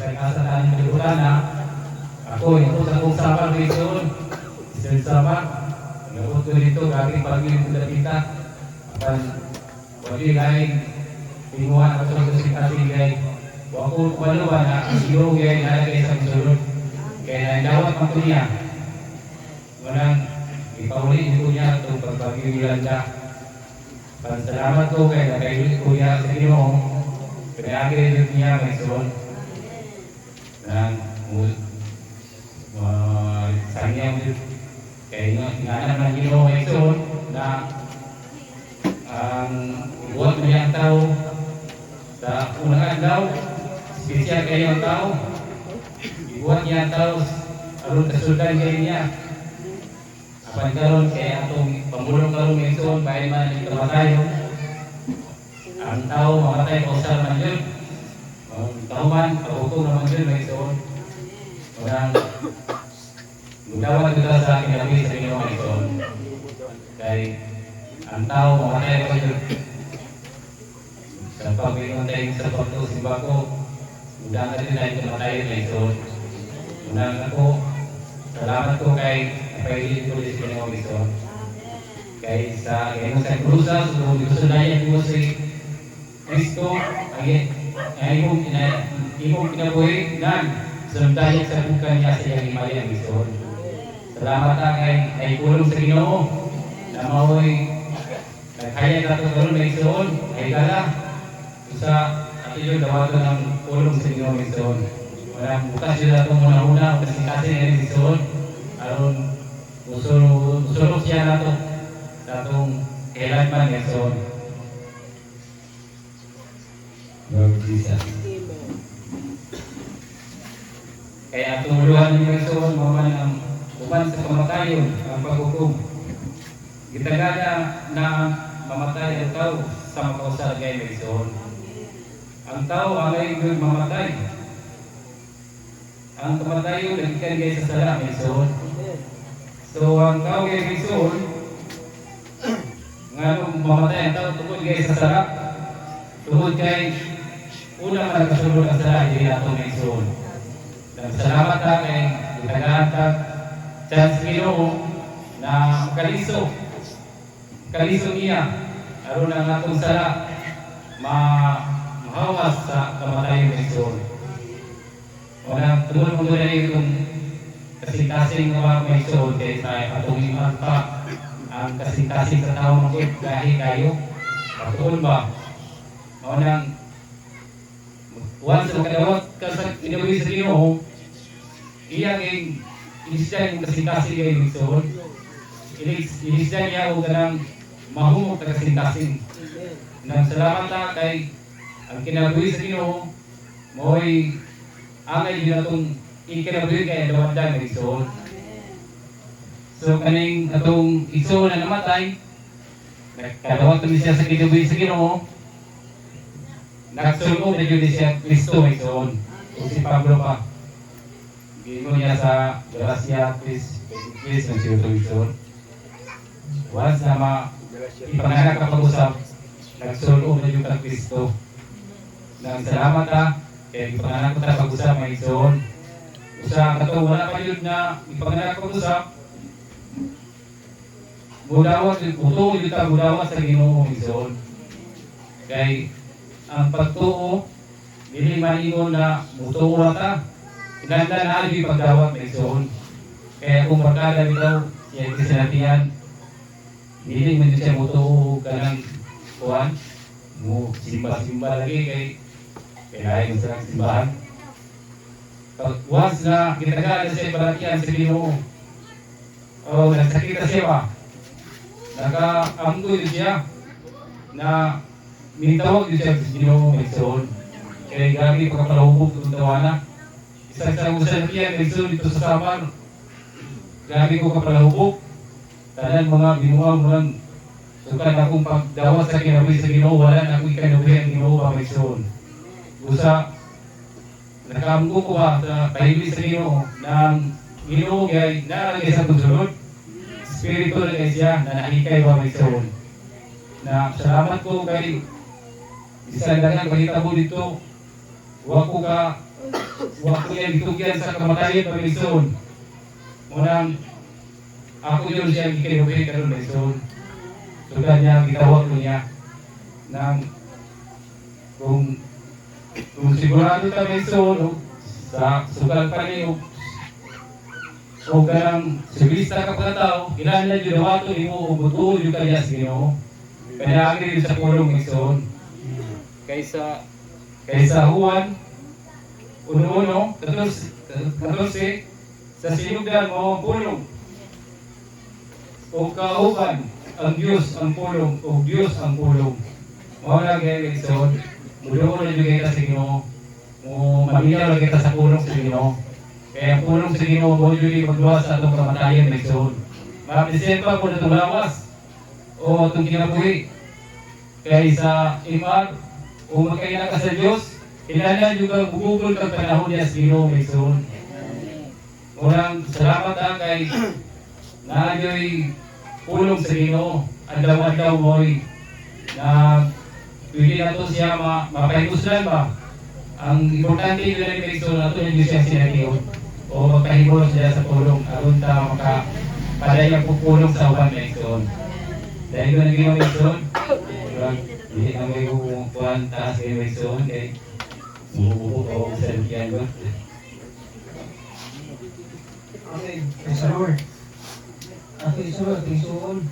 Sa kasalanan ng kalibutan na ako, ito sa kong samar dito. Isang samar. Nabot ko dito, galing pag-ilim ko kita. Apan, wali lain, tinguhan ako sa kasing gay. Kung ako kumaluan na, ang siguro gay nalagay sa misulod. Kaya naindawat ang niya. Walang, ipaulit ko niya itong pagpag-iwilan niya. Salamat ko kay nakailit ko niya sa inyo. Pinag-ilit niya may son. Dan sayang kay nga naman Ginoo may son na ang buhat niya ang tao sa unang adlaw, spesyal kayo ang tao. Buhat niya ang tao aron kasultan kayo niya. Apan karon kay atong pamulong karon may son bahay man ito matayo. Ang tao mamatay o usal man yun. Tao man, pag-utong naman yun, may ison. Walang lugawan kita sa akin kami sa inyo may ison. Kaya ang tao mamatay ko yun. Sa pag-iuntay sa pagtusimba ko, udang ka din na ito matay may ison. Unang ako, salamat ko kay napailin ko din sa inyo may ison. Kaya sa ganyan sa krusa, gusto na yan ko si Kristo ay imong kinabuhi nan sundayan sa bukan niya sa iyang himali ang ison. Salamat ang ay kulong sa Ginoo na mao'y naghayag nato karon ng ison ay gala sa atilyo dawaton ng kulong sa Ginoo ng ison. Walang bukas yun nato muna-una kasi ng ison aron usulok siya nato datong kailanman ng ison. Lord Jesus. Kaya tumuluhan niyo yung ison, maman ang uban sa kamatayon, ang paghukom. Gitagada na mamatay ang tao sa makausal kay may ison. Ang tao ang ay mamatay. Ang kamatayon nagkikan kay sa sala may ison. So ang tao kay may ison, nga mamatay ang tao tungkol kay sa sala, tungkol kay una man nagkasulod ang sala, hindi nato may ison. Salamat ka kay gitagaan ka chance Ginoo na kaliso niya aron ang atong sala mahawas sa kamatayon ng ison. Wala tungkol mo na itong kasing-kasing ng mga may ison kay sa atong iman pa ang kasing-kasing sa tao magod dahil kayo patuon ba maunang once makadawat ka sa inabuhi sa Ginoo iyang inisyan yung kasing-kasing kayo ng ison. Inisyan niya o ganang mahumok na kasing-kasing. Nang salamat na kay ang kinabuhi sa Ginoo mo'y angay din natong ikinabuhi kay dawandan ng ison. So kaning atong ison na namatay kadawat kami siya sa kinabuhi sa Ginoo nagsulong na yun siya Kristo ng ison. O si Pablo pa gingo niya sa Gracia Chris ng Siyotong once na ipanganak ka pag-usap nagsulong na yung kang Kristo. Nang salamat ka kaya ipanganak ko tayo pag-usap may ison usa kato wala pa yun na ipanganak pag-usap budawat utong yun ta budawat sa Ginoo ison. Kay ang pagtuo dili maingon na mutuo ta kinahanglan na ali pagdawat may ison. Kaya kung barkada bitaw siya kisinatian dili man siya mutuo kanang kuan mo simba lagi kay kailangan sa simbahan. Pag once na gitagada siya balatian sa Ginoo o nagsakit na siya ba naka-anggoy siya na minitawag din siya sa Ginoo may ison. Kaya gagi pagkapalahubog itong tawana isang usan niya may ison dito sa Samar gagi ko kapalahubog tanan mga binuang mulang sukan akong pagdawat sa kinabuhi sa Ginoo wala na akong ikanabuhi ang Ginoo ba may ison. Usa nakaamgo ko ba sa pahimli sa Ginoo ng Ginoo kay naalagay sa pagsunod Espiritu na kay siya na nahikay ba may ison. Na salamat ko kay isang dagang pahitabo dito wa ko yan itugyan sa kamatayon pa Mason. Unang ako yun siya gikinubay karon Mason. Sugad niya gitawag ko niya nang kung sigurado ta Mason sa sugal pa niyo o kanang sibilista ka pa tao, kinahanglan yun dawato imo o butuo yung kanya sa Ginoo. Kaya agri sa pulong Mason. Kaysa Juan 1:1, 14, sa sinugdan mo ang pulong. O kauban, ang Diyos ang pulong, o Diyos ang pulong. Mawala kaya Mason, mulo na yung kita sa Ginoo. Maminaw na kita sa pulong sa Ginoo. Kaya ang pulong sa Ginoo mo yun magluwas sa itong kamatayan Mason. Mapresent pa po na itong lawas o itong kinabuhi. Kaya sa imar, kung magkailan ka sa Diyos, kailangan yung bugugol kang panahon niya sa Ginoo Mason. Unang salamat ang kay nanyo'y pulong sa Ginoo. Adlaw-adlaw mo'y na pwede na ito siya mapahimuslan ba? Ang importante yun na Mason, ito yung siya sinatiyon. O magpahimulong siya sa pulong. Aron ta makapadayang pupulong sa uban Mason. Dahil ko naging Mason, hindi na may kukuhan taas kayo Mason. Kaya bubuo ko sa liyan ba? Amen. Praise the Lord. Ato isulod, tingsuon.